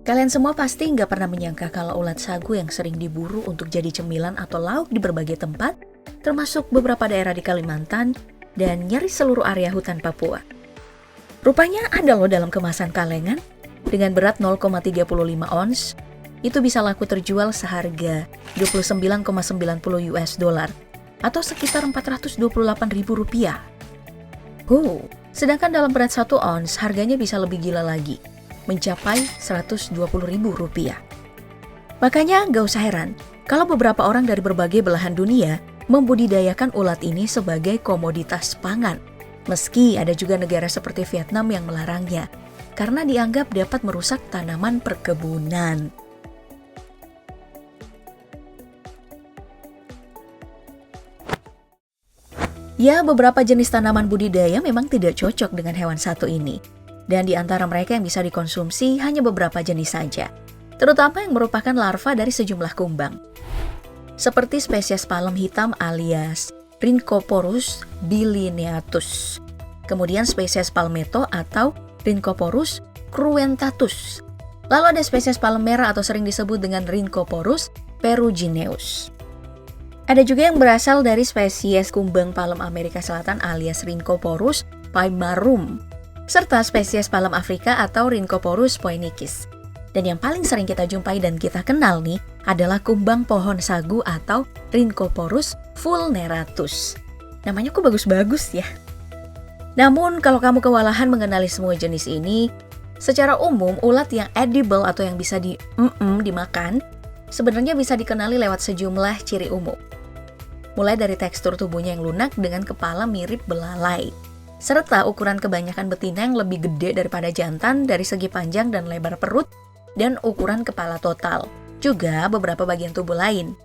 Kalian semua pasti nggak pernah menyangka kalau ulat sagu yang sering diburu untuk jadi cemilan atau lauk di berbagai tempat, termasuk beberapa daerah di Kalimantan dan nyaris seluruh area hutan Papua. Rupanya ada loh dalam kemasan kalengan, dengan berat 0,35 ons, itu bisa laku terjual seharga 29,90 US dollar atau sekitar Rp428.000. Sedangkan dalam berat 1 ons harganya bisa lebih gila lagi, mencapai Rp120.000. Makanya gak usah heran kalau beberapa orang dari berbagai belahan dunia membudidayakan ulat ini sebagai komoditas pangan. Meski ada juga negara seperti Vietnam yang melarangnya, karena dianggap dapat merusak tanaman perkebunan. Ya, beberapa jenis tanaman budidaya memang tidak cocok dengan hewan satu ini. Dan di antara mereka yang bisa dikonsumsi hanya beberapa jenis saja, terutama yang merupakan larva dari sejumlah kumbang. Seperti spesies palem hitam alias Rhynchoporus bilineatus. Kemudian spesies palmetto atau Rhynchoporus cruentatus. Lalu ada spesies palem merah atau sering disebut dengan Rhynchoporus perugineus. Ada juga yang berasal dari spesies kumbang palem Amerika Selatan alias Rhynchoporus pimarum, serta spesies palem Afrika atau Rhynchoporus poenikis. Dan yang paling sering kita jumpai dan kita kenal nih adalah kumbang pohon sagu atau Rhynchoporus vulneratus. Namanya kok bagus-bagus ya. Namun kalau kamu kewalahan mengenali semua jenis ini, secara umum ulat yang edible atau yang bisa dimakan sebenarnya bisa dikenali lewat sejumlah ciri umum. Mulai dari tekstur tubuhnya yang lunak dengan kepala mirip belalai, serta ukuran kebanyakan betina yang lebih gede daripada jantan dari segi panjang dan lebar perut dan ukuran kepala total, juga beberapa bagian tubuh lain.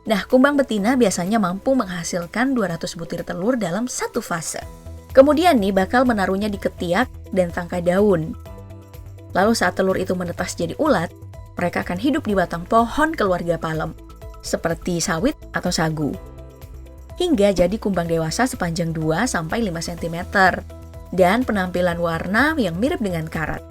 Nah, kumbang betina biasanya mampu menghasilkan 200 butir telur dalam satu fase. Kemudian nih bakal menaruhnya di ketiak dan tangkai daun. Lalu saat telur itu menetas jadi ulat, mereka akan hidup di batang pohon keluarga palem, seperti sawit atau sagu. Hingga jadi kumbang dewasa sepanjang 2-5 cm dan penampilan warna yang mirip dengan karat.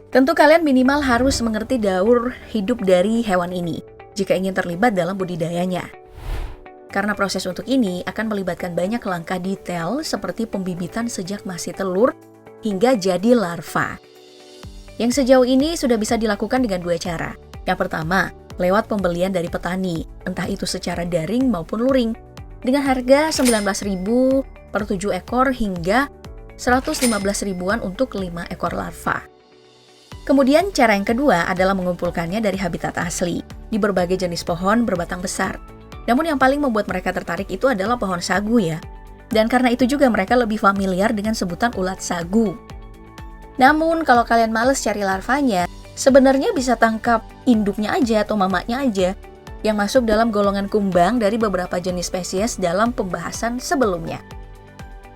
Tentu kalian minimal harus mengerti daur hidup dari hewan ini jika ingin terlibat dalam budidayanya. Karena proses untuk ini akan melibatkan banyak langkah detail seperti pembibitan sejak masih telur hingga jadi larva. Yang sejauh ini sudah bisa dilakukan dengan 2 cara. Yang pertama, lewat pembelian dari petani, entah itu secara daring maupun luring, dengan harga 19.000 per 7 ekor hingga 115.000-an untuk 5 ekor larva. Kemudian cara yang kedua adalah mengumpulkannya dari habitat asli, di berbagai jenis pohon berbatang besar. Namun yang paling membuat mereka tertarik itu adalah pohon sagu ya. Dan karena itu juga mereka lebih familiar dengan sebutan ulat sagu. Namun kalau kalian males cari larvanya, sebenarnya bisa tangkap induknya aja atau mamaknya aja yang masuk dalam golongan kumbang dari beberapa jenis spesies dalam pembahasan sebelumnya.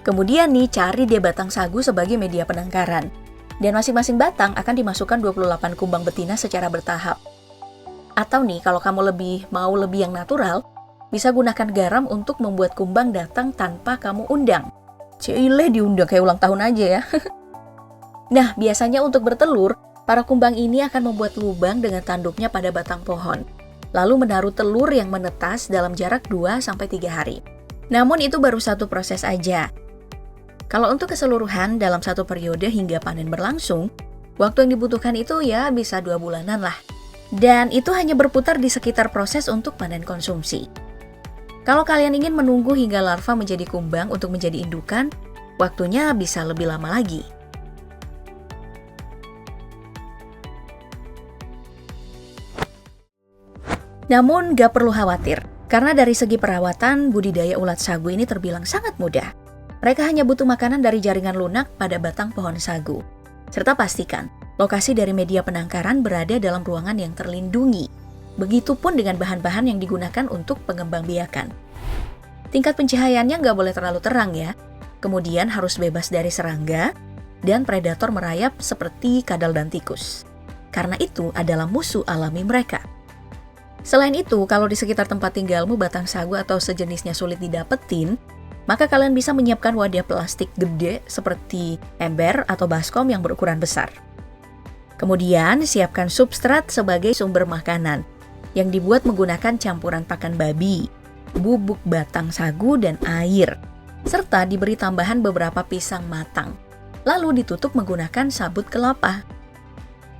Kemudian nih cari deh batang sagu sebagai media penangkaran. Dan masing-masing batang akan dimasukkan 28 kumbang betina secara bertahap. Atau nih kalau kamu mau lebih yang natural, bisa gunakan garam untuk membuat kumbang datang tanpa kamu undang. Cile diundang kayak ulang tahun aja ya. Nah, biasanya untuk bertelur, para kumbang ini akan membuat lubang dengan tanduknya pada batang pohon, lalu menaruh telur yang menetas dalam jarak 2-3 hari. Namun itu baru satu proses aja. Kalau untuk keseluruhan dalam satu periode hingga panen berlangsung, waktu yang dibutuhkan itu ya bisa 2 bulanan lah. Dan itu hanya berputar di sekitar proses untuk panen konsumsi. Kalau kalian ingin menunggu hingga larva menjadi kumbang untuk menjadi indukan, waktunya bisa lebih lama lagi. Namun gak perlu khawatir, karena dari segi perawatan, budidaya ulat sagu ini terbilang sangat mudah. Mereka hanya butuh makanan dari jaringan lunak pada batang pohon sagu. Serta pastikan, lokasi dari media penangkaran berada dalam ruangan yang terlindungi. Begitupun dengan bahan-bahan yang digunakan untuk pengembangbiakan. Tingkat pencahayaannya nggak boleh terlalu terang ya. Kemudian harus bebas dari serangga dan predator merayap seperti kadal dan tikus. Karena itu adalah musuh alami mereka. Selain itu, kalau di sekitar tempat tinggalmu batang sagu atau sejenisnya sulit didapetin, maka kalian bisa menyiapkan wadah plastik gede seperti ember atau baskom yang berukuran besar. Kemudian, siapkan substrat sebagai sumber makanan yang dibuat menggunakan campuran pakan babi, bubuk batang sagu, dan air, serta diberi tambahan beberapa pisang matang. Lalu ditutup menggunakan sabut kelapa.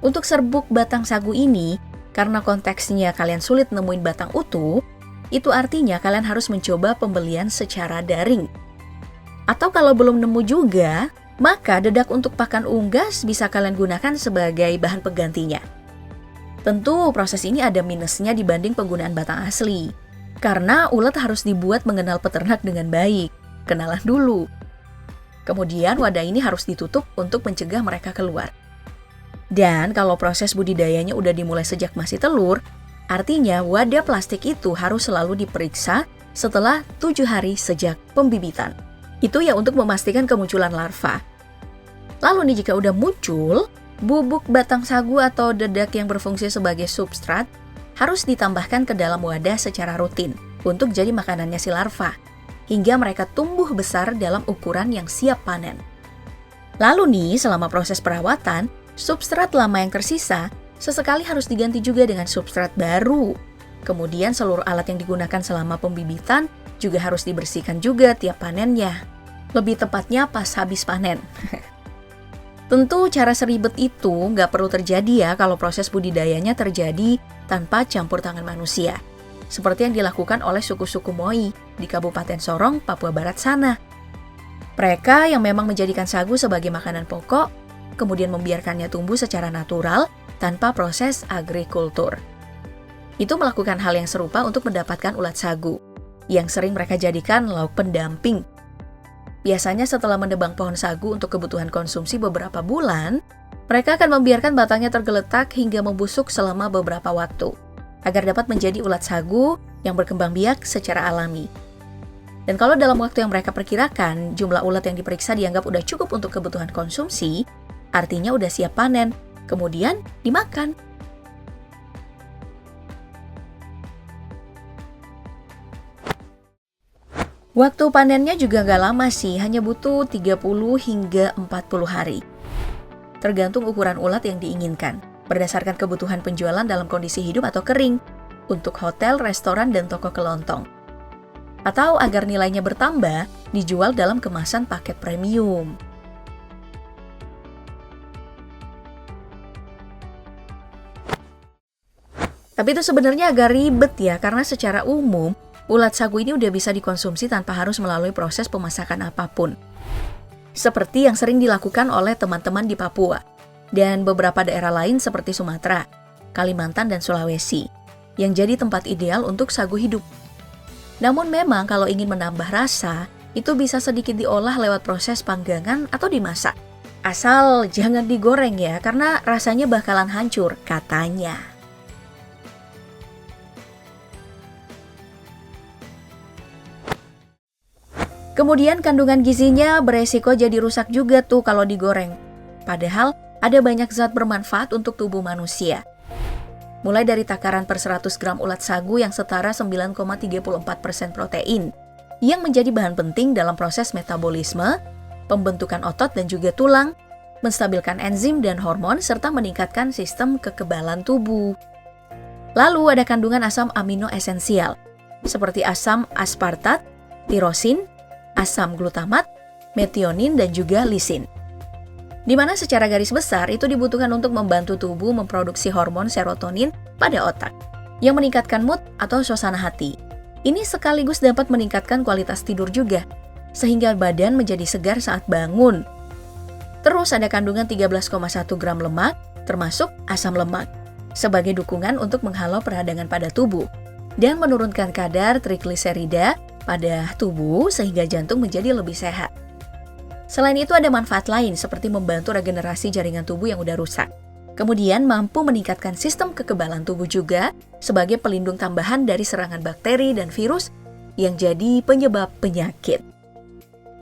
Untuk serbuk batang sagu ini, karena konteksnya kalian sulit nemuin batang utuh, itu artinya kalian harus mencoba pembelian secara daring. Atau kalau belum nemu juga, maka dedak untuk pakan unggas bisa kalian gunakan sebagai bahan penggantinya. Tentu proses ini ada minusnya dibanding penggunaan batang asli, karena ulat harus dibuat mengenal peternak dengan baik, kenalan dulu. Kemudian wadah ini harus ditutup untuk mencegah mereka keluar. Dan kalau proses budidayanya udah dimulai sejak masih telur, artinya wadah plastik itu harus selalu diperiksa setelah 7 hari sejak pembibitan. Itu ya untuk memastikan kemunculan larva. Lalu nih jika udah muncul, bubuk batang sagu atau dedak yang berfungsi sebagai substrat harus ditambahkan ke dalam wadah secara rutin untuk jadi makanannya si larva, hingga mereka tumbuh besar dalam ukuran yang siap panen. Lalu nih, selama proses perawatan, substrat lama yang tersisa sesekali harus diganti juga dengan substrat baru. Kemudian seluruh alat yang digunakan selama pembibitan juga harus dibersihkan juga tiap panennya. Lebih tepatnya pas habis panen. Tentu cara seribet itu nggak perlu terjadi ya kalau proses budidayanya terjadi tanpa campur tangan manusia. Seperti yang dilakukan oleh suku-suku Moi di Kabupaten Sorong, Papua Barat sana. Mereka yang memang menjadikan sagu sebagai makanan pokok, kemudian membiarkannya tumbuh secara natural tanpa proses agrikultur. Itu melakukan hal yang serupa untuk mendapatkan ulat sagu, yang sering mereka jadikan lauk pendamping. Biasanya setelah menebang pohon sagu untuk kebutuhan konsumsi beberapa bulan, mereka akan membiarkan batangnya tergeletak hingga membusuk selama beberapa waktu, agar dapat menjadi ulat sagu yang berkembang biak secara alami. Dan kalau dalam waktu yang mereka perkirakan, jumlah ulat yang diperiksa dianggap udah cukup untuk kebutuhan konsumsi, artinya udah siap panen, kemudian dimakan. Waktu panennya juga nggak lama sih, hanya butuh 30 hingga 40 hari. Tergantung ukuran ulat yang diinginkan, berdasarkan kebutuhan penjualan dalam kondisi hidup atau kering, untuk hotel, restoran, dan toko kelontong. Atau agar nilainya bertambah, dijual dalam kemasan paket premium. Tapi itu sebenarnya agak ribet ya, karena secara umum, ulat sagu ini udah bisa dikonsumsi tanpa harus melalui proses pemasakan apapun. Seperti yang sering dilakukan oleh teman-teman di Papua, dan beberapa daerah lain seperti Sumatera, Kalimantan, dan Sulawesi, yang jadi tempat ideal untuk sagu hidup. Namun memang kalau ingin menambah rasa, itu bisa sedikit diolah lewat proses panggangan atau dimasak. Asal jangan digoreng ya, karena rasanya bakalan hancur, katanya. Kemudian kandungan gizinya beresiko jadi rusak juga tuh kalau digoreng. Padahal ada banyak zat bermanfaat untuk tubuh manusia. Mulai dari takaran per 100 gram ulat sagu yang setara 9,34% protein, yang menjadi bahan penting dalam proses metabolisme, pembentukan otot dan juga tulang, menstabilkan enzim dan hormon, serta meningkatkan sistem kekebalan tubuh. Lalu ada kandungan asam amino esensial, seperti asam aspartat, tirosin, asam glutamat, metionin, dan juga lisin. Di mana secara garis besar itu dibutuhkan untuk membantu tubuh memproduksi hormon serotonin pada otak, yang meningkatkan mood atau suasana hati. Ini sekaligus dapat meningkatkan kualitas tidur juga, sehingga badan menjadi segar saat bangun. Terus ada kandungan 13,1 gram lemak, termasuk asam lemak, sebagai dukungan untuk menghalau peradangan pada tubuh, dan menurunkan kadar trigliserida pada tubuh sehingga jantung menjadi lebih sehat. Selain itu ada manfaat lain seperti membantu regenerasi jaringan tubuh yang udah rusak. Kemudian mampu meningkatkan sistem kekebalan tubuh juga sebagai pelindung tambahan dari serangan bakteri dan virus yang jadi penyebab penyakit.